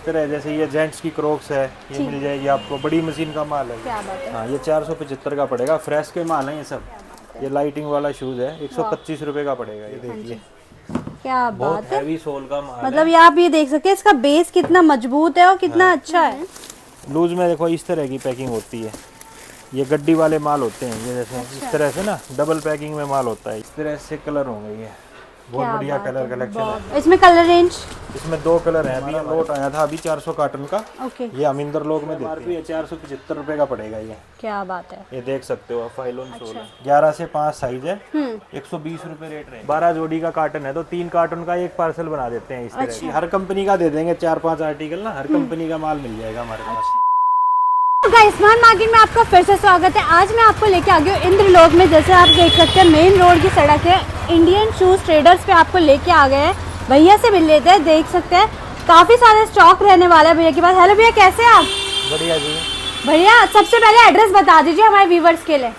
इस तरह जैसे ये जेंट्स की क्रोक्स है, ये मिल जाएगी आपको, बड़ी मशीन का माल है। क्या बात है। हाँ, ये 475 का पड़ेगा, फ्रेश के माल है ये सब। ये लाइटिंग वाला शूज है, 125 रुपए का पड़ेगा। ये देखिए क्या बहुत बात है। हैवी सोल का माल मतलब है। ये आप ये देख सकते हैं इसका बेस कितना मजबूत है और कितना अच्छा है। लूज में देखो इस तरह की पैकिंग होती है, ये गड्डी वाले माल होते हैं। ये जैसे इस तरह से ना डबल पैकिंग में माल होता है। इस तरह से कलर होंगे, ये बहुत क्या बढ़िया बात कलर है, कलेक्शन है। इसमें कलर रेंज इसमें 2 कलर हैं। अभी लोट आया था अभी 400 कार्टन का, ओके। ये अमिंदर लोग में देते हैं। 475 रुपए का पड़ेगा ये। क्या बात है। ये देख सकते हो, फाइलोन सोल है। 11 से 5 साइज है, 120 रुपए रेट रहे। 12 जोड़ी का कार्टन है तो 3 कार्टन का एक पार्सल बना देते हैं। इस तरह की हर कंपनी का दे देंगे, 4-5 आर्टिकल ना, हर कंपनी का माल मिल जाएगा हमारे पास। स्मार्ट मार्केट में आपका फिर से स्वागत है। आज मैं आपको लेके आ गई हूँ इंद्रलोक में। जैसे आप देख सकते हैं मेन रोड की सड़क है, इंडियन शूज ट्रेडर्स पे आपको लेके आ गए हैं। भैया से मिल लेते हैं, देख सकते हैं काफी सारे स्टॉक रहने वाला है भैया के पास। हेलो भैया, कैसे हैं आप? बढ़िया जी। भैया सबसे पहले एड्रेस बता दीजिए हमारे व्यूवर्स के लिए।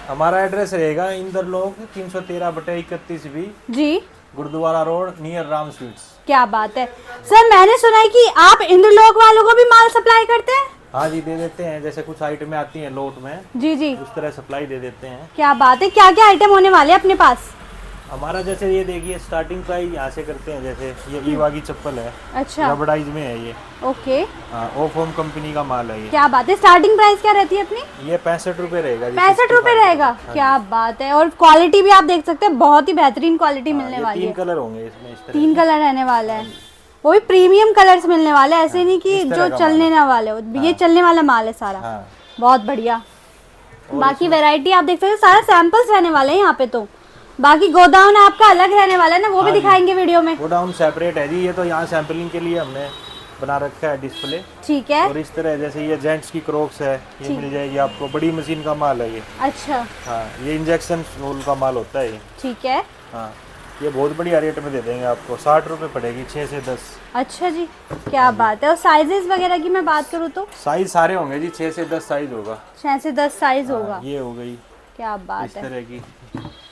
हमारा एड्रेस रहेगा Indralok 313/31B G, Gurudwara road, near Ram sweets. क्या बात है। सर मैंने सुना है कि आप इंद्रलोक वालों को भी माल सप्लाई करते हैं। हाँ जी, दे देते हैं। जैसे कुछ आइटमें आती हैं लोट में, जी जी, उस तरह सप्लाई दे देते हैं। क्या बात है। क्या क्या आइटम होने वाले हैं अपने पास? हमारा जैसे ये देखिए स्टार्टिंग प्राइस यहाँ से करते हैं। जैसे ये ईवा की चप्पल है, अच्छा, रबड़ाइज में है ये। ओके, हाँ, ओफोम कंपनी का माल है ये। क्या बात है। स्टार्टिंग प्राइस क्या रहती है अपनी? ये 65 रुपए रहेगा जी। 65 रुपए रहेगा। क्या बात है। और क्वालिटी भी आप देख सकते हैं, बहुत ही बेहतरीन क्वालिटी मिलने वाली 3 है। कलर होंगे इसमें। इस तरह 3 कलर रहने वाले हैं, वो भी प्रीमियम कलर्स मिलने वाले हैं, ऐसे नहीं कि इस तरह जो का चलने ना वाले हो। ये चलने वाला माल है सारा। हाँ। बहुत बढ़िया। बाकी वैरायटी आप देख सकते हैं, सारा सैंपल्स रहने वाले हैं यहाँ पे। तो बाकी गोदाउन आपका अलग रहने वाला है ना, वो भी दिखाएंगे वीडियो में। गोडाउन सेपरेट है जी। ये तो यहाँ सैंपलिंग के लिए हमने बना रखा है डिस्प्ले। ठीक है। और इस तरह जैसे ये जेंट्स की क्रोक्स है, ये मिल जाएगी आपको, बड़ी मशीन का माल है ये। अच्छा, हाँ, ये इंजेक्शन सोल का माल होता है ये। ठीक है। हाँ, ये बहुत बढ़िया रेट में दे देंगे आपको। 60 रुपए पड़ेगी 6 से 10। अच्छा जी, क्या बात है। और साइजेस वगैरह की मैं बात करूँ तो साइज सारे होंगे जी, 6 से 10 साइज होगा। 6 से 10 साइज होगा। ये हो गई क्या बात इस है। तरह की,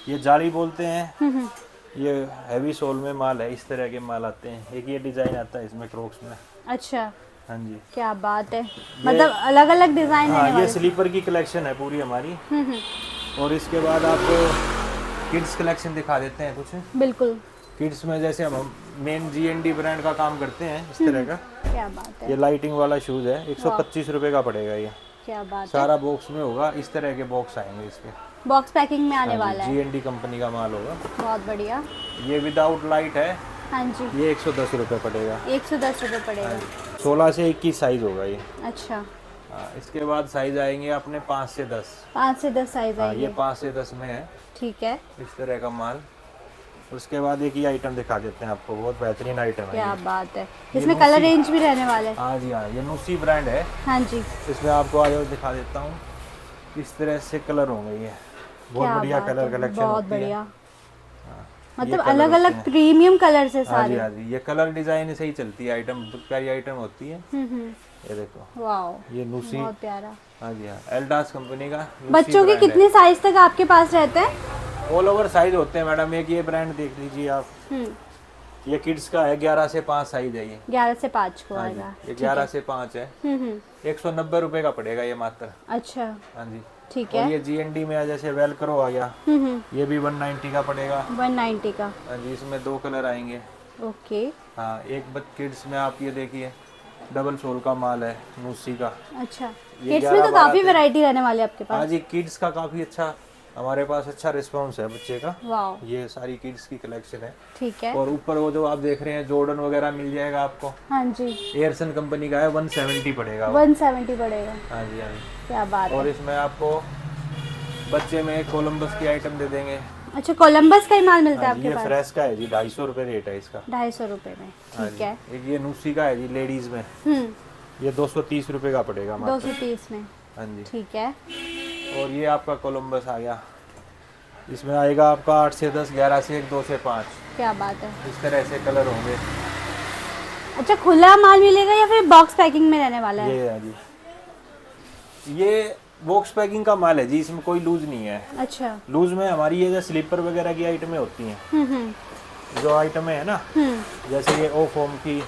ये जाली बोलते हैं। ये हैवी सोल में माल है। इस तरह के माल आते हैं। एक ये डिजाइन आता है इसमें क्रोक्स में। अच्छा, हाँ जी, क्या बात है। मतलब अलग अलग डिजाइन हाँ, रहने ये वाले। स्लीपर की कलेक्शन है पूरी हमारी। और इसके बाद आपको किड्स कलेक्शन दिखा देते हैं कुछ। बिल्कुल। किड्स में जैसे हम मेन GND ब्रांड का काम करते हैं, इस तरह का। क्या बात है। ये लाइटिंग वाला शूज है, 125 रुपए का पड़ेगा ये। क्या बात है। सारा बॉक्स में होगा। इस तरह के बॉक्स आएंगे इसके। बॉक्स पैकिंग में आने वाला है। GND कंपनी का माल होगा। बहुत बढ़िया। ये विदाउट लाइट है, हाँ जी, ये 110 रुपए पड़ेगा। 110 रुपए पड़ेगा। 16 से 21 साइज होगा ये। अच्छा, हाँ, इसके बाद साइज आएंगे अपने 5 से 10। 5 से 10 साइज हाँ, आएगी। ये 5 से 10 में है, ठीक है। इस तरह का माल। उसके बाद एक ही आइटम दिखा देते हैं आपको, बहुत बेहतरीन आइटम है। क्या बात है। इसमें कलर रेंज भी रहने वाले हैं। हाँ जी, हाँ, ये नुसी ब्रांड है। हाँ जी, इसमें आपको आज दिखा देता हूँ। इस तरह से कलर होंगे ये, बहुत क्या बढ़िया बात कलर है, कलेक्शन बहुत होती है। बढ़िया। हाँ, मतलब कलर अलग होते अलग हैं। प्रीमियम कलर से हाँ जी, सारे। हाँ जी, ये कलर डिजाइन से ही चलती है आइटम, प्यारी आइटम होती है। ये देखो, वाओ, ये नुसी। बहुत प्यारा। हाँ जी, हाँ, एल्डास कंपनी का नुसी बच्चों के ब्रांड है। कितने साइज तक आपके पास रहते हैं? ऑल ओवर साइज होते हैं मैडम। एक ये ब्रांड देख लीजिए आप, ये किड्स का है, 11 से 5 साइज है ये। 11 से 5 को हाँ आएगा। जी, ये 11 से 5 है। 190 रुपए का पड़ेगा ये मात्र। अच्छा, हाँ जी, ठीक और है। ये GND में जैसे वेलक्रो आ गया, ये भी 190 का पड़ेगा। 190 का। हाँ जी, इसमें 2 कलर आएंगे। ओके, हाँ, एक किड्स में आप ये देखिए, डबल सोल का माल है नुसी का। अच्छा। ये किड्स में तो 11-12 काफी वैरायटी रहने वाली है आपके हाँ पास। जी, किड्स का काफी अच्छा, हमारे पास अच्छा रिस्पांस है बच्चे का। वाओ, ये सारी किड्स की कलेक्शन है। ठीक है। और ऊपर वो जो आप देख रहे हैं जॉर्डन वगैरह मिल जाएगा आपको। हाँ जी, एयरसन कंपनी का है, 170 पड़ेगा वो। 170 पड़ेगा। हाँ जी, हाँ जी। क्या बात और है। इसमें आपको बच्चे में कोलंबस की आइटम दे देंगे। अच्छा, कोलंबस का ही माल मिलता है हाँ जी, आपके ये पास? फ्रेश का है जी, 250 रुपये रेट है इसका। 250 रुपए में, हाँ ठीक जी। है। एक ये नुसी का है जी लेडीज में, ये 230 रुपये का पड़ेगा मात्र। 230 में, हाँ जी। ठीक है। और ये आपका कोलंबस आ गया, इसमें आएगा आपका 8 से 10, 11 से 1, 2 से 5। क्या बात है। इस तरह से कलर होंगे। अच्छा, खुला माल मिलेगा या फिर बॉक्स पैकिंग में रहने वाला है? ये है जी, ये बॉक्स पैकिंग का माल है जी, इसमें कोई लूज नहीं है। अच्छा। लूज में हमारी ये जो स्लीपर वगैरह की आइटमें होती हैं, जो आइटमें है ना, जैसे ये ओ फोम की,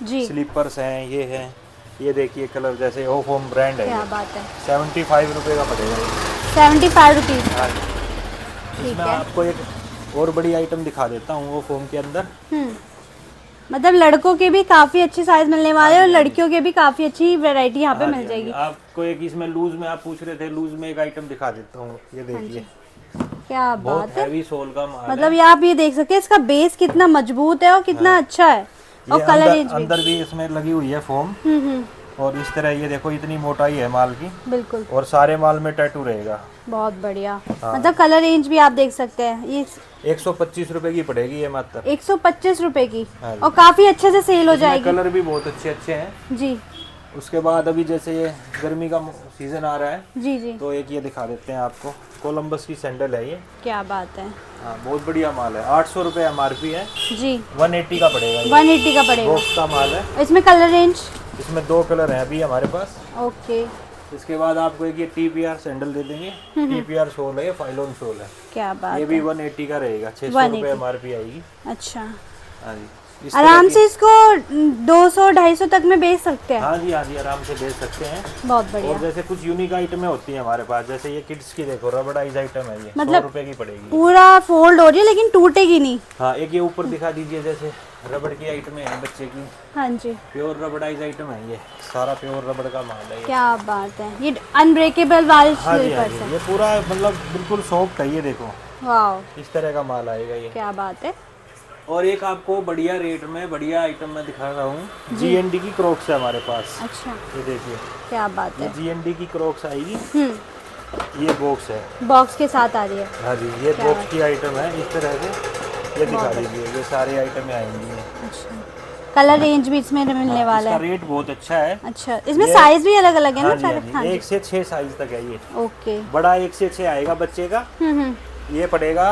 जी। स्लीपर्स हैं, ये हैं, ये देखिए कलर, जैसे ओ फोम ब्रांड है, क्या बात है। 75 रुपये का पड़ेगा ये। 75 रुपीज़। हाँ, ठीक इसमें है। आपको एक और बड़ी आइटम दिखा देता हूँ वो फोम के अंदर। मतलब लड़कों के भी काफी अच्छे साइज मिलने वाले हैं और लड़कियों के भी काफी अच्छी वैरायटी यहाँ पे हाँ मिल जी, जाएगी। आपको एक इसमें लूज में आप पूछ रहे थे, लूज में एक आइटम दिखा देता हूँ, ये देखिए क्या बहुत बात है। हैवी सोल का माल मतलब है। ये आप ये देख सकते हैं इसका बेस कितना मजबूत है और कितना अच्छा है। और ये कलर रेंज भी। अंदर भी इसमें लगी हुई है फोम, और इस तरह ये देखो इतनी मोटाई है माल की, बिल्कुल और सारे माल में टैटू रहेगा। बहुत बढ़िया। मतलब कलर रेंज भी आप देख सकते हैं। ये 125 रुपए की पड़ेगी ये मात्र। 125 रुपए की, हाँ जी। और काफी अच्छे से सेल हो जाएगी। कलर भी बहुत अच्छे अच्छे हैं जी उसके बाद अभी जैसे ये गर्मी का सीजन आ रहा है, जी जी। तो एक ये दिखा देते हैं आपको, कोलंबस की सैंडल है ये। क्या बात है। हाँ बहुत बढ़िया माल है, 800 रुपये MRP है, जी 180 का पड़ेगा ये। 180 का पड़ेगा। बॉक्स का माल है। इसमें कलर रेंज? इसमें 2 कलर हैं अभी हमारे पास। ओके। इसके बाद आपको एक ये TPR सैंडल दे देंगे। TPR सोल है, ये फाइलोन सोल है। क्या बात ये है। भी 180 का रहेगा, 600 रुपये MRP आएगी। अच्छा, हाँ जी, इस आराम तरह से इसको 200-250 तक में बेच सकते हैं। हाँ जी, हाँ जी, आराम से बेच सकते हैं। बहुत और बढ़िया। जैसे कुछ यूनिक आइटमें होती हैं हमारे पास, जैसे ये किड्स की देखो रबड़ाइज आइटम है, ये मतलब 100 रुपए की पड़ेगी। पूरा फोल्ड हो रही है लेकिन टूटेगी नहीं। हाँ, एक ये ऊपर दिखा दीजिए, जैसे रबड़ की आइटमें हैं बच्चे की, हाँ जी। प्योर रबड़ाइज आइटम है, ये सारा प्योर रबड़ का माल है ये। क्या बात है। ये अनब्रेकेबल वाले हाँ जी, हाँ स्लीपर्स जी, है। ये पूरा मतलब बिल्कुल सॉफ्ट है, ये देखो वाह इस तरह का माल आएगा ये। क्या बात है। और एक आपको बढ़िया रेट में बढ़िया आइटम मैं दिखा रहा हूँ, GND की क्रॉक्स है हमारे पास। अच्छा ये देखिए, क्या बात ये है। GND की क्रॉक्स आएगी, ये बॉक्स है। बॉक्स के साथ आ रही है। हाँ जी, ये बॉक्स की आइटम है, इस तरह से ये दिखा दीजिए, ये सारी आइटमें आएंगी। अच्छा, कलर रेंज भी इसमें मिलने वाला इसका है। रेट बहुत अच्छा है। अच्छा, इसमें साइज भी अलग अलग है हाँ ना जी, सारे? हाँ हाँ जी, जी। 1 से 6 साइज तक है ये। ओके। बड़ा 1 से 6 आएगा बच्चे का। ये पड़ेगा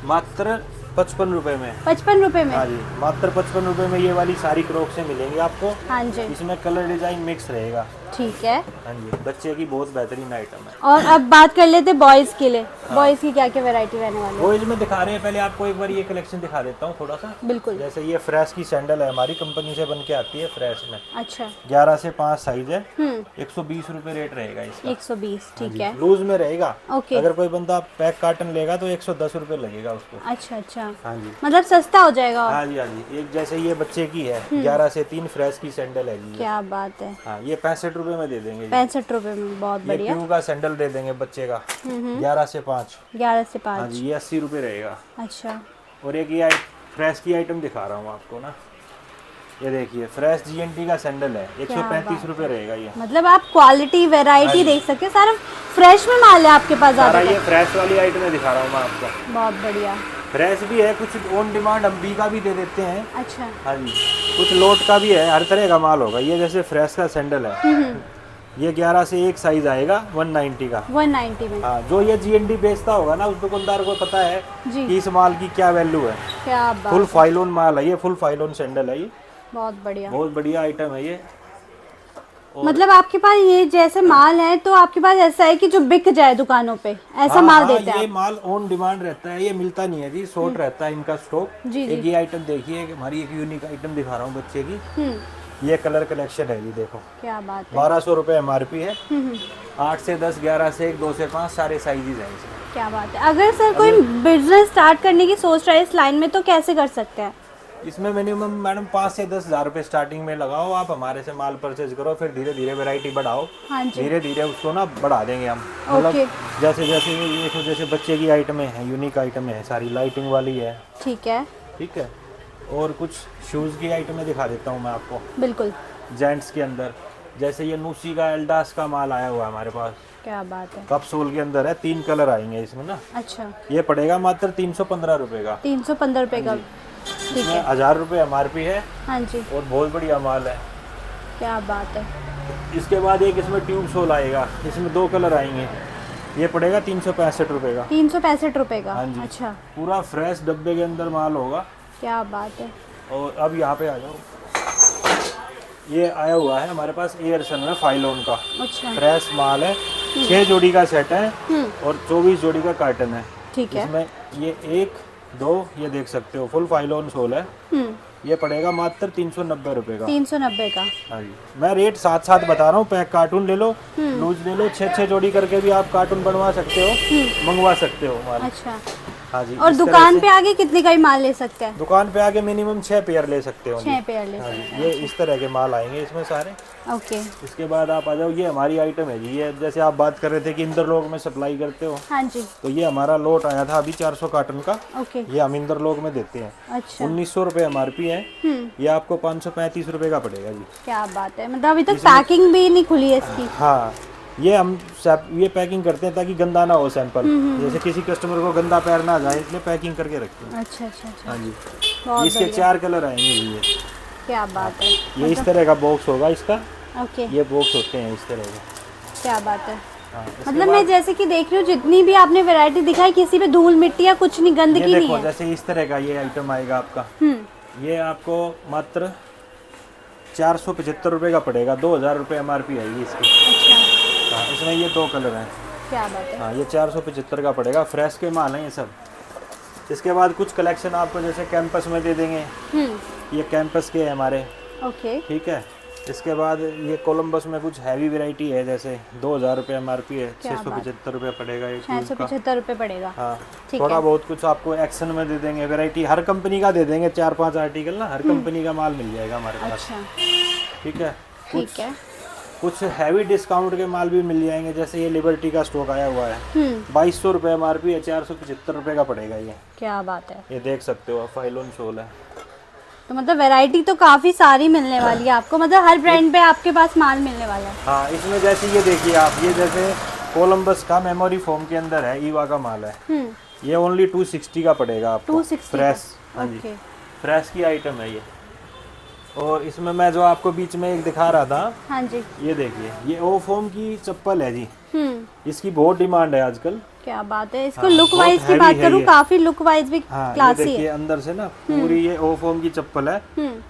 मात्र 55 रुपए में। 55 रुपए में? हाँ जी, मात्र 55 रुपए में ये वाली सारी क्रॉक्सें मिलेंगी आपको। हाँ जी। इसमें कलर डिजाइन मिक्स रहेगा। ठीक है। हाँ जी, बच्चे की बहुत बेहतरीन आइटम है। और अब बात कर लेते बॉयज के लिए। बॉयज की क्या क्या वैरायटी रहने वाली है? बॉयज में दिखा रहे हैं, पहले आपको एक बार ये कलेक्शन दिखा देता हूँ थोड़ा सा। बिल्कुल। जैसे ये फ्रेश की सैंडल है, हमारी कंपनी से बन के आती है फ्रेश में। अच्छा। 11 से 5 साइज है। 120 रुपए रेट रहेगा इसका। 120, ठीक है। लूज में रहेगा। ओके। अगर कोई बंदा पैक कार्टन लेगा तो 110 रुपए लगेगा उसको। अच्छा अच्छा, हाँ जी, मतलब सस्ता हो जाएगा। हाँ जी, हाँ जी। एक जैसे ये बच्चे की है, 11 से 3 फ्रेश की सैंडल है जी। क्या बात है। हाँ, ये 65 रुपए में दे देंगे। 65 रुपए में, बहुत ये बढ़िया। प्यू का सैंडल दे देंगे बच्चे का, 11 से 5। 11 से हाँ 5। जी, ये 80 रुपए रहेगा। अच्छा। और एक ये फ्रेश की आइटम दिखा रहा हूँ आपको ना, ये देखिए फ्रेश GNT का सैंडल है, 135 रुपए रहेगा ये। मतलब आप क्वालिटी वैरायटी देख सकते हैं, सारा फ्रेश में माल है आपके पास सारा ज्यादा। ये फ्रेश वाली आइटम दिखा रहा हूँ मैं आपको। बहुत बढ़िया। फ्रेश भी है, कुछ ऑन डिमांड हम बी का भी दे देते हैं। अच्छा। हाँ जी, कुछ लोट का भी है, हर तरह का माल होगा। ये जैसे फ्रेश का सैंडल है, ये 11 से 1 साइज आएगा, 190 का। 190 में। हाँ, जो ये GNT बेचता होगा ना, उस दुकानदार को पता है जी। कि इस माल की क्या वैल्यू है। क्या बात। फुल फाइलोन माल है ये, फुल फाइलोन सैंडल है ये। बहुत बढ़िया। बहुत बढ़िया आइटम है ये। मतलब आपके पास ये जैसे माल है तो आपके पास ऐसा है कि जो बिक जाए दुकानों पे, ऐसा हाँ, माल हाँ, देते हैं ये आप? माल ऑन डिमांड रहता है, ये मिलता नहीं है जी, शॉर्ट रहता है इनका स्टॉक। जी, एक ये आइटम देखिए, हमारी एक यूनिक आइटम दिखा रहा हूँ बच्चे की। ये कलर कलेक्शन है जी, देखो क्या बात है। 1200 रुपये MRP है। 8 से 10, 11 से 1, 2 से 5 सारे साइजेज हैं इसमें। क्या बात है। अगर सर कोई बिजनेस स्टार्ट करने की सोच रहा है इस लाइन में तो कैसे कर सकते हैं? इसमें मिनिमम मैडम 5 से 10 हज़ार रुपये स्टार्टिंग में लगाओ, आप हमारे से माल परचेज करो, फिर धीरे धीरे वैरायटी बढ़ाओ। हाँ जी। धीरे धीरे उसको ना बढ़ा देंगे हम। ओके। जैसे जैसे ये देखो, जैसे बच्चे की आइटमें हैं, यूनिक आइटमें हैं, सारी लाइटिंग वाली है। ठीक है। ठीक है। और कुछ शूज़ की आइटमें दिखा देता हूँ मैं आपको, बिल्कुल। जेंट्स के अंदर। जैसे ये नूसी का एल्डास का माल आया हुआ है हमारे पास, क्या बात है। कप सोल के अंदर है, 3 कलर आएंगे इसमें ना। अच्छा। ये पड़ेगा मात्र 315 रुपये का। 315 रुपए का। ठीक है। इसमें 1000 रुपये MRP है, हाँ जी। और बहुत बढ़िया माल है। क्या बात है। इसके बाद एक इसमें ट्यूब सोल आएगा, इसमें 2 कलर आएंगे। ये पड़ेगा 365 रुपये का। 365 रुपए का। हाँ जी। अच्छा। पूरा फ्रेश डब्बे के अंदर माल होगा। क्या बात है। और अब यहाँ पे आ जाओ, ये आया हुआ है हमारे पास एयरसन में फाइलोन का अच्छा। फ्रेश माल है। 6 जोड़ी का सेट है और 24 जोड़ी का कार्टन है। ठीक है। इसमें ये 1, 2 ये देख सकते हो, फुल फाइलोन सोल है। ये पड़ेगा मात्र 390 रुपए का। 390 का। हाँ जी, मैं रेट साथ साथ बता रहा हूँ। पैक कार्टून ले लो, लूज ले लो, 6 जोड़ी करके भी आप कार्टून बनवा सकते हो, मंगवा सकते हो माल। अच्छा। हाँ जी। और दुकान पे आगे कितने का ही माल ले सकते हैं? दुकान पे आगे मिनिमम 6 पेयर ले सकते हो। 6 पेयर ले हाँ सकते जी, ये इस तरह के माल आएंगे इसमें सारे। ओके। इसके बाद आप आ जाओ, ये हमारी आइटम है जी। ये जैसे आप बात कर रहे थे कि इंदरलोक में सप्लाई करते हो, हाँ जी। तो ये हमारा लोट आया था अभी 400 कार्टन का। ओके। ये हम इंदरलोक में देते हैं। अच्छा। 1900 रुपये MRP है। ये आपको 535 रुपए का पड़ेगा जी। क्या बात है, मतलब अभी तक पैकिंग भी नहीं खुली है इसकी। हाँ, ये हम ये पैकिंग करते हैं ताकि गंदा ना हो सैंपल। जैसे किसी कस्टमर को गंदा पैर ना जाए, इसलिए पैकिंग करके रखते हैं। अच्छा अच्छा अच्छा। हाँ जी। बहुत इसके 4 कलर आएंगे जी। ये क्या बात है। ये इस तरह का बॉक्स होगा इसका। ओके। ये बॉक्स होते हैं इस तरह के। क्या बात है। हाँ, मतलब मैं जैसे कि देख रही हूँ जितनी भी आपने वैरायटी दिखाई, किसी पे धूल मिट्टी या कुछ नहीं, गंदगी ये नहीं देखो, है। जैसे इस तरह का ये आइटम आएगा आपका। ये आपको मात्र 475 रुपए का पड़ेगा। 2000 रुपये MRP आएगी इसकी। अच्छा। हाँ, इसमें ये 2 कलर हैं। क्या बात है। हाँ, ये 475 का पड़ेगा। फ्रेश के माल हैं ये सब। इसके बाद कुछ कलेक्शन आपको जैसे कैंपस में दे देंगे। ये कैंपस के हैं हमारे। ओके। ठीक है। इसके बाद ये कोलंबस में कुछ हैवी वैरायटी है, जैसे 2000 रुपये MRP है। 675 रुपये पड़ेगा एक पीस का। 675 रुपये पड़ेगा। हाँ, ठीक थोड़ा है। बहुत कुछ आपको एक्शन में दे देंगे। वैरायटी हर कंपनी का दे देंगे, 4-5 आर्टिकल ना, हर कंपनी का माल मिल जाएगा हमारे पास। अच्छा। ठीक है। ठीक है। कुछ हैवी डिस्काउंट के माल भी मिल जाएंगे, जैसे ये लिबर्टी का स्टॉक आया हुआ है। 2200 रुपये MRP है। 475 रुपये का पड़ेगा ये। क्या बात है। ये देख सकते हो, फाइलोन शोल है। तो मतलब वैरायटी तो काफी सारी मिलने वाली है आपको, मतलब हर ब्रांड पे आपके पास माल मिलने वाला है। हाँ, इसमें जैसे ये देखिए आप, ये जैसे कोलंबस का मेमोरी फोम के अंदर है, ईवा का माल है। ये ओनली 260 का पड़ेगा आपको। 260 फ्रेश। हाँ जी, फ्रेश की आइटम है ये। और इसमें मैं जो आपको बीच में एक दिखा रहा था, हाँ जी। ये देखिए, ये ओ फोम की चप्पल है जी। इसकी बहुत डिमांड है आजकल। क्या बात है। इसको हाँ, लुक वाइज बहुत की बात heavy है करूँ, ये। काफी लुक वाइज भी हाँ, क्लासी ये देखिए है। अंदर से ना पूरी ये ओ फोम की चप्पल है।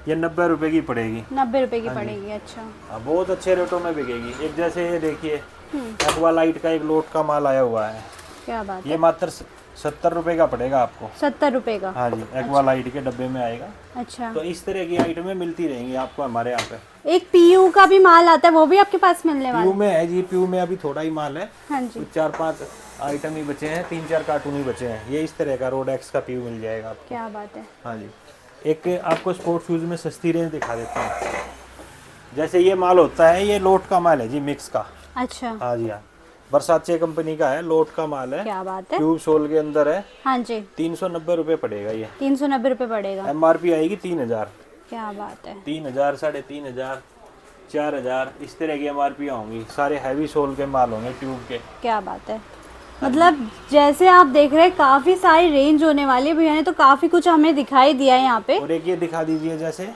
ये 90 रुपए की पड़ेगी। 90 रुपए की पड़ेगी। अच्छा। हाँ, बहुत अच्छे रेटों में बिकेगी। एक जैसे ये देखिए, एक्वा लाइट का एक लोट का माल आया हुआ है। क्या बात ये है। मात्र 70 रुपए का पड़ेगा आपको। 70 रुपए का। हाँ जी, एक्वा लाइट के डब्बे में आएगा। अच्छा। तो इस तरह की आइटमें मिलती रहेंगी आपको हमारे यहाँ पे। एक पीयू का भी माल आता है, वो भी आपके पास मिलने वाला पीयू है? में है जी। पीयू में अभी थोड़ा ही माल है। हाँ जी। 4-5 आइटम ही बचे हैं, 3-4 कार्टून ही बचे हैं। ये इस तरह का रोडेक्स का पीयू मिल जाएगा आपको। क्या बात है। हाँ जी। एक आपको स्पोर्ट शूज में सस्ती रेंज दिखा देता हूँ। जैसे ये माल होता है, ये लोट का माल है जी, मिक्स का। अच्छा। हाँ जी, हाँ, बरसाचे कंपनी का है, लोट का माल है। क्या बात है। ट्यूब सोल के अंदर है। हाँ जी। 390 रुपये पड़ेगा ये। 390 रुपए पड़ेगा। MRP आएगी 3000। क्या बात है। 3000, 3500, 4000 इस तरह की MRP होंगी। सारे हैवी सोल के माल होंगे, ट्यूब के। क्या बात है। मतलब जैसे आप देख रहे हैं काफी सारी रेंज होने वाली है। भैया ने तो काफी कुछ हमें दिखाई दिया है यहाँ पे। और एक ये दिखा दीजिए, जैसे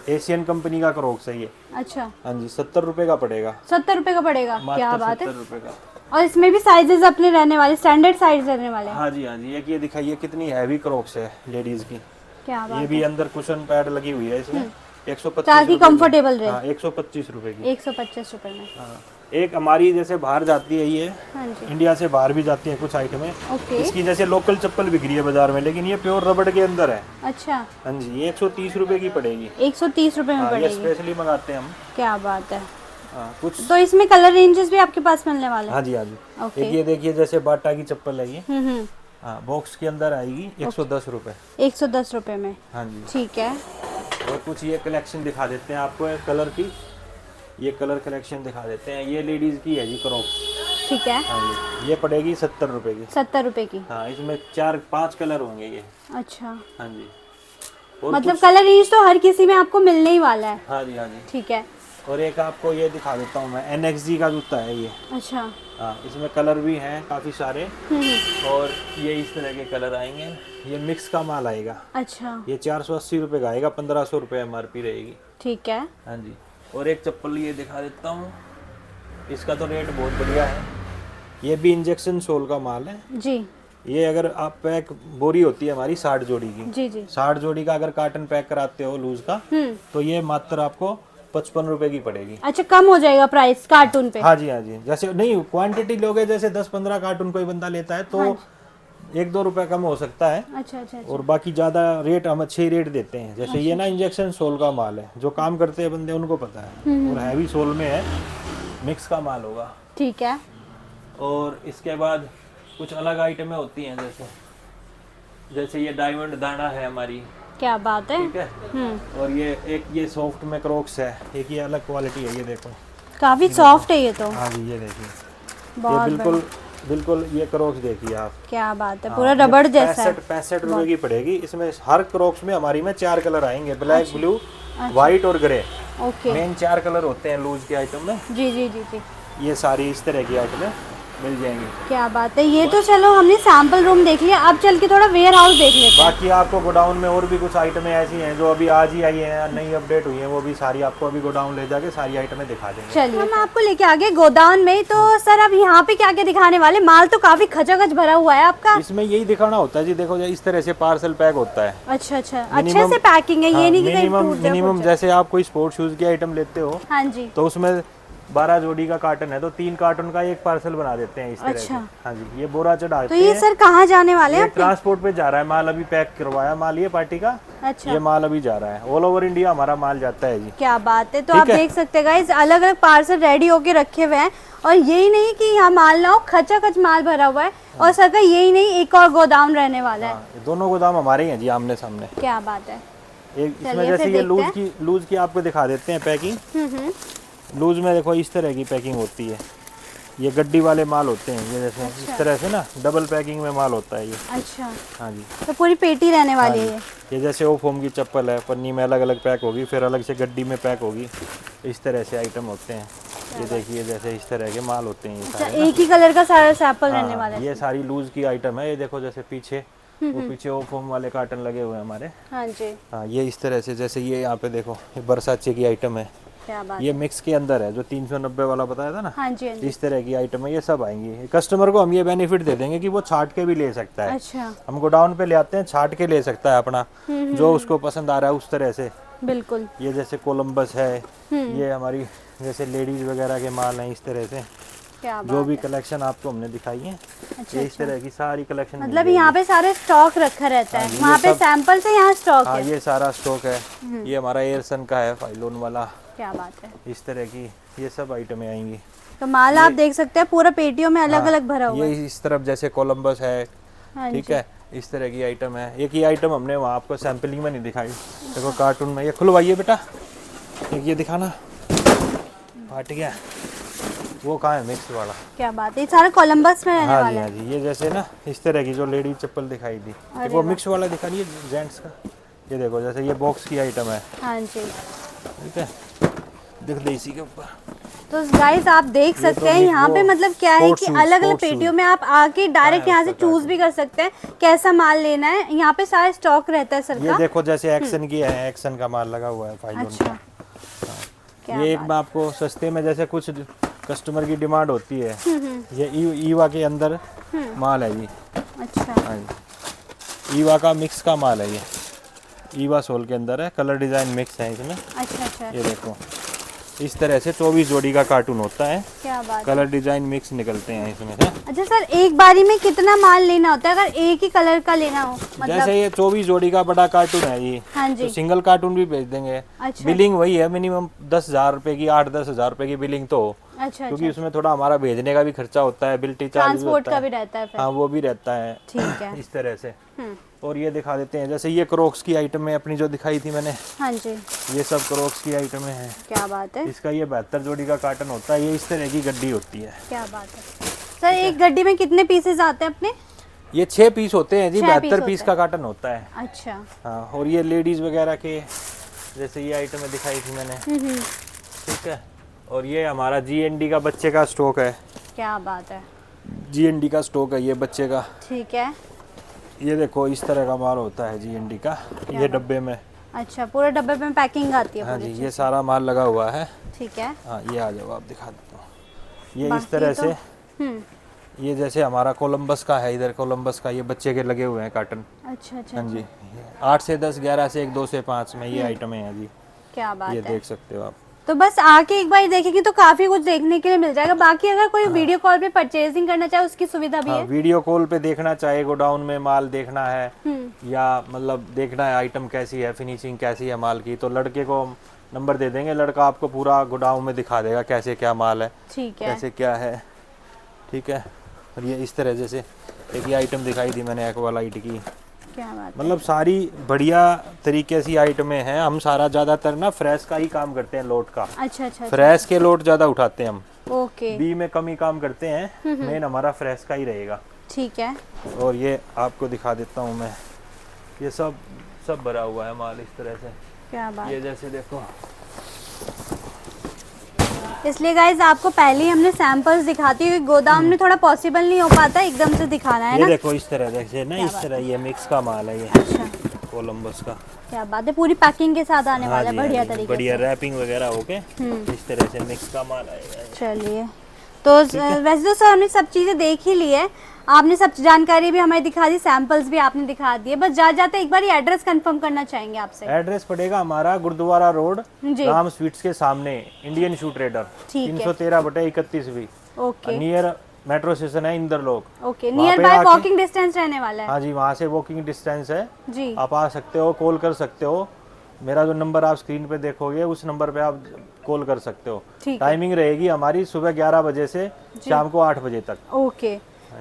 एशियन कंपनी का क्रॉक्स है ये। अच्छा। हाँ जी, 70 रुपये का पड़ेगा। 70 रुपए का पड़ेगा। क्या मात्र बात है। 70 रुपये का। और इसमें भी साइजेस अपने रहने वाले, स्टैंडर्ड साइज रहने वाले हैं। हाँ जी, हाँ जी। एक ये दिखाइए, कितनी हैवी क्रॉक्स है लेडीज की। क्या बात ये भी अंदर कुशन पैड लगी हुई है इसमें। 125 ताकि रुपये की। कंफर्टेबल रहे। हाँ, 125 रुपये की। 125 रुपए में। हाँ, एक हमारी जैसे बाहर जाती है ये, हाँ जी। इंडिया से बाहर भी जाती है कुछ आइटमें। ओके। इसकी जैसे लोकल चप्पल बिक रही है बाजार में, लेकिन ये प्योर रबड़ के अंदर है। अच्छा। हाँ जी, ये 130 रुपये की पड़ेगी। 130 रुपए में हाँ, ये पड़ेगी। स्पेशली मंगाते हैं हम। क्या बात है। हाँ, कुछ। तो इसमें कलर रेंजेस भी आपके पास मिलने वाले हैं? हाँ जी, हाँ जी। ओके। एक ये देखिए, जैसे बाटा की चप्पल है ये। हम्म। हाँ, बॉक्स के अंदर आएगी 110 रुपये। 110 रुपए में। हाँ जी। ठीक है। और कुछ ये कलेक्शन दिखा देते हैं आपको कलर की। ये कलर कलेक्शन दिखा देते हैं। ये लेडीज की है जी क्रॉक्स। ठीक है। हाँ जी, ये पड़ेगी 70 रुपये की। 70 रुपए की। हाँ, इसमें 4-5 कलर होंगे ये। अच्छा। हाँ जी। और मतलब कलर रेंज तो हर किसी में आपको मिलने ही वाला है। हाँ जी, हाँ जी। ठीक है। और एक आपको ये दिखा देता हूँ मैं, NXG का जूता है ये। अच्छा। हाँ, इसमें कलर भी हैं काफ़ी सारे। और ये इस तरह के कलर आएंगे। ये मिक्स का माल आएगा। अच्छा। ये 480 रुपये का आएगा। 1500 रुपये MRP रहेगी। ठीक है। हाँ जी। और एक चप्पल ये दिखा देता हूँ, इसका तो रेट बहुत बढ़िया है। ये भी इंजेक्शन सोल का माल है जी। ये। अगर आप पैक, बोरी होती है हमारी 60 जोड़ी की। जी जी। 60 जोड़ी का अगर कार्टन पैक कराते हो लूज का, तो ये मात्र आपको 55 रुपए की पड़ेगी। अच्छा, कम हो जाएगा प्राइस कार्टून पे? हाँ जी, हाँ जी। जैसे नहीं क्वांटिटी लोगे, जैसे 10-15 कार्टून कोई बंदा लेता है तो 1-2 रुपए कम हो सकता है। अच्छा अच्छा अच्छा। और बाकी ज़्यादा रेट हम अच्छे ही रेट देते हैं। जैसे ये ना इंजेक्शन सोल का माल है, जो काम करते हैं बंदे उनको पता है। और हैवी सोल में है, मिक्स का माल होगा। ठीक है। और इसके बाद कुछ अलग आइटमें होती हैं, जैसे ये डायमंड दाना है हमारी। क्या बात है। ठीक है। और ये सॉफ्ट में क्रॉक्स है, एक ये अलग क्वालिटी है। ये देखो काफी सॉफ्ट है ये तो। हाँ जी, ये देखिए, ये बहुत बिल्कुल ये क्रॉक्स देखिए आप। क्या बात है, पूरा रबड़ जैसा है। 65 रुपए की पड़ेगी। इसमें हर क्रॉक्स में हमारी में 4 कलर आएंगे, ब्लैक, ब्लू, व्हाइट और ग्रे। ओके। मेन 4 कलर होते हैं लूज के आइटम में। जी जी जी जी। ये सारी इस तरह की आइटमें मिल जाएंगी। क्या बात है। ये तो चलो हमने सैंपल रूम देख लिया, अब चल के थोड़ा वेयर हाउस देख लेते हैं। बाकी आपको गोडाउन में और भी कुछ आइटमें ऐसी हैं जो अभी आज ही आई हैं, नई अपडेट हुई हैं, वो भी सारी आपको अभी गोडाउन ले जाके सारी आइटमें दिखा देंगे। चलिए हम आपको लेके आ गए गोदाम में। तो सर अब यहाँ पे क्या क्या दिखाने वाले? माल तो काफी खचाखच भरा हुआ है आपका। इसमें यही दिखाना होता है जी। देखो इस तरह से पार्सल पैक होता है। अच्छा अच्छा, अच्छे से पैकिंग है। ये नहीं कि कहीं टूट जाए। मिनिमम जैसे आप कोई स्पोर्ट शूज की आइटम लेते हो, हाँ जी, तो उसमें 12 जोड़ी का कार्टन है, तो 3 कार्टन का एक पार्सल बना देते हैं इस तरह अच्छा। से। हाँ जी, ये बोरा चढ़ाते तो ये हैं। सर कहाँ जाने वाले ये हैं? ट्रांसपोर्ट पे जा रहा है माल, अभी पैक करवाया माल ये पार्टी का। अच्छा, ये माल अभी जा रहा है, ऑल ओवर इंडिया हमारा माल जाता है जी। क्या बात है। तो ठीक आप है। देख सकते हैं गाइस, अलग अलग पार्सल रेडी होके रखे हुए हैं। और यही नहीं कि यहाँ माल ना हो, खचाखच माल भरा हुआ है। और सर का यही नहीं, एक और गोदाम रहने वाला है। ये दोनों गोदाम हमारे ही हैं जी, आमने सामने। क्या बात है। एक इसमें चलिए जैसे फिर ये देखते लूज की आपको दिखा देते हैं पैकिंग। लूज में देखो इस तरह की पैकिंग होती है। ये गड्डी वाले माल होते हैं, ये जैसे इस तरह से ना डबल पैकिंग में माल होता है ये। अच्छा, हाँ जी। तो पूरी पेटी रहने वाली है ये। ये जैसे ओ फोम की चप्पल है, पन्नी में अलग अलग पैक होगी, फिर अलग से गड्डी में पैक होगी। इस तरह से आइटम होते हैं। ये देखिए जैसे इस तरह के माल होते हैं ये अच्छा, सारे। एक ही कलर का सारा सैंपल रहने हाँ, वाला है। ये सारी लूज की आइटम है। ये देखो जैसे पीछे वो पीछे ओ फोम वाले कार्टन लगे हुए हैं हमारे। हाँ जी, हाँ, ये इस तरह से, जैसे ये यहाँ पे देखो, ये बरसाचे की आइटम है। क्या बात। ये मिक्स के अंदर है, जो 390 वाला बताया था ना। हाँ जी, हाँ जी। इस तरह की आइटम है, ये सब आएंगी। कस्टमर को हम ये बेनिफिट दे देंगे कि वो छाट के भी ले सकता है। अच्छा, हम गोडाउन पे ले आते हैं, छाट के ले सकता है अपना, जो उसको पसंद आ रहा है उस तरह से। बिल्कुल। ये जैसे कोलंबस है, ये हमारी जैसे लेडीज वगैरह के माल हैं इस तरह से। क्या जो भी कलेक्शन आपको हमने दिखाई है, अच्छा, ये इस तरह की सारी कलेक्शन मतलब यहाँ पे सारे स्टॉक रखा रहता है। वहाँ पे सैंपल से यहाँ स्टॉक हाँ, है। ये सारा स्टॉक है। ये हमारा एयरसन का है, फाइलोन वाला। क्या बात है। इस तरह की ये सब आइटमें आएंगी। तो माल आप देख सकते हैं पूरा पेटियों में अलग अलग भरा हुआ है। ये इस तरफ जैसे कोलंबस है, हाँ ठीक है, इस तरह की आइटम है। एक ही आइटम हमने वहाँ आपको सैम्पलिंग में नहीं दिखाई। देखो कार्टून में, ये खुलवाइए बेटा, एक ये दिखाना, फट गया। वो कहाँ है मिक्स वाला? क्या बात है, ये सारे कोलंबस में रहने हाँ जी, वाला हाँ जी। ये जैसे ना इस तरह की जो लेडी चप्पल दिखाई थी, वो मिक्स वाला दिखा रही है जेंट्स का। ये देखो जैसे ये बॉक्स की आइटम है। है। हाँ जी, ठीक है, दिख दे इसी के ऊपर। तो गाइस आप देख सकते हैं यहाँ पे मतलब क्या है कि अलग अलग पेटियों में आप आके डायरेक्ट यहाँ से चूज भी कर सकते हैं कैसा माल लेना है। यहाँ पे सारा स्टॉक रहता है सर ये का। देखो जैसे एक्शन की है, एक्शन का माल लगा हुआ है फाइलोन अच्छा, का। ये एक मैं आपको सस्ते में, जैसे कुछ कस्टमर की डिमांड होती है, ये ईवा के अंदर माल है जी। अच्छा, हाँ जी, ईवा का मिक्स का माल है ये। ईवा सोल के अंदर है, कलर डिजाइन मिक्स है इसमें। अच्छा अच्छा, ये देखो इस तरह से 24 जोड़ी का कार्टून होता है। क्या बात है। कलर डिजाइन मिक्स निकलते हैं इसमें से। अच्छा सर, एक बारी में कितना माल लेना होता है अगर एक ही कलर का लेना हो? मतलब जैसे ये 24 जोड़ी का बड़ा कार्टून है ये, हाँ तो जी, सिंगल कार्टून भी भेज देंगे। अच्छा बिलिंग वही है, मिनिमम 10,000 रुपए की, 8-10 हज़ार रुपए की बिलिंग तो हो। अच्छा, क्योंकि उसमें थोड़ा हमारा भेजने का भी खर्चा होता है, बिल्टी चार्ज भी ट्रांसपोर्ट होता का है। भी रहता है फिर। हाँ, वो भी रहता है। ठीक है। इस तरह से। और ये दिखा देते हैं, जैसे ये क्रोक्स की आइटम में अपनी जो दिखाई थी मैंने, हाँ जी, ये सब क्रोक्स की आइटमें हैं। क्या बात है। इसका ये 72 जोड़ी का कार्टन होता है। ये इस तरह की गड्डी होती है। क्या बात है सर, एक गड्डी में कितने पीसेस आते हैं अपने? ये 6 पीस होते हैं जी, 6 पीस 72 पीस होते का कार्टन होता है। अच्छा, हाँ, और ये लेडीज वगैरह के, जैसे ये आइटमें दिखाई थी मैंने, ठीक है। और ये हमारा GND का बच्चे का स्टॉक है। क्या बात है। GND का स्टॉक है ये बच्चे का। ठीक है। ये देखो इस तरह का माल होता है GND का, ये डब्बे में। अच्छा, पूरे डब्बे में पैकिंग आती है हाँ पूरी जी, ये सारा माल लगा हुआ है। ठीक है। हाँ, ये आ जाओ, आप दिखा देता हूँ। ये इस तरह से, ये जैसे हमारा कोलंबस का है, इधर कोलंबस का ये बच्चे के लगे हुए हैं कार्टन। अच्छा अच्छा, हाँ जी, 8 से 10, 11 से 1, 2 से 5 में ये आइटमें हैं जी। क्या बात ये है। देख सकते हो आप। तो बस आके एक बार देखेंगे तो काफी कुछ देखने के लिए मिल जाएगा। बाकी अगर कोई वीडियो कॉल पे परचेजिंग करना चाहे उसकी सुविधा भी है। वीडियो कॉल पे देखना चाहे, गोडाउन में माल देखना है या मतलब देखना है आइटम कैसी है, फिनिशिंग कैसी है माल की, तो लड़के को नंबर दे देंगे, लड़का आपको पूरा गोडाउन में दिखा देगा कैसे क्या माल है, ठीक है, कैसे क्या है। ठीक है। और ये इस तरह जैसे एक ये आइटम दिखाई दी मैंने एक्वा लाइट की, क्या बात है। मतलब सारी बढ़िया तरीके से आइटमें हैं। हम सारा ज्यादातर ना फ्रेश का ही काम करते हैं, लोट का। अच्छा। फ्रेश के लोट ज्यादा उठाते हैं हम, ओके। बी में कम ही काम करते हैं, मेन हमारा फ्रेश का ही रहेगा। ठीक है। और ये आपको दिखा देता हूँ मैं, ये सब भरा हुआ है माल इस तरह से। क्या बात। ये जैसे देखो, इसलिए गाइज आपको पहले ही हमने सैंपल्स दिखाती है, गोदाम में थोड़ा पॉसिबल नहीं हो पाता एकदम से दिखाना है ये ना। देखो इस तरह जैसे ना, इस तरह ये मिक्स का माल है ये। अच्छा, कोलंबस का। क्या बात है, पूरी पैकिंग के साथ आने वाला है बढ़िया हाँ, तरीके बढ़िया से। रैपिंग वगैरह होके इस तरह से मिक्स का माल आएगा। चलिए, तो वैसे तो सर हमने सब चीजें देख ही ली है, आपने सब जानकारी भी हमें दिखा दी, सैंपल्स भी आपने दिखा दिए। बस जाते एक बार ये एड्रेस कंफर्म करना चाहेंगे आपसे। एड्रेस पड़ेगा हमारा गुरुद्वारा रोड, जी। राम स्वीट्स के सामने, Indian shoe trader, 313/31 okay. Near metro station है Inderlok. Okay, near by walking distance रहने वाला है। हाँ जी, वहाँ से वॉकिंग डिस्टेंस है जी। आप आ सकते हो, कॉल कर सकते हो। मेरा जो नंबर आप स्क्रीन पे देखोगे उस नंबर पे आप कॉल कर सकते हो। टाइमिंग रहेगी हमारी सुबह 11 बजे से शाम को 8 बजे तक। ओके,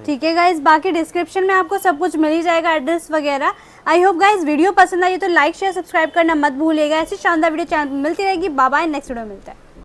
ठीक है गाइज, बाकी डिस्क्रिप्शन में आपको सब कुछ मिल ही जाएगा, एड्रेस वगैरह। आई होप गाइज वीडियो पसंद आई तो लाइक शेयर सब्सक्राइब करना मत भूलिएगा। ऐसी शानदार वीडियो चैनल मिलती रहेगी। बाय बाय, नेक्स्ट वीडियो मिलता है।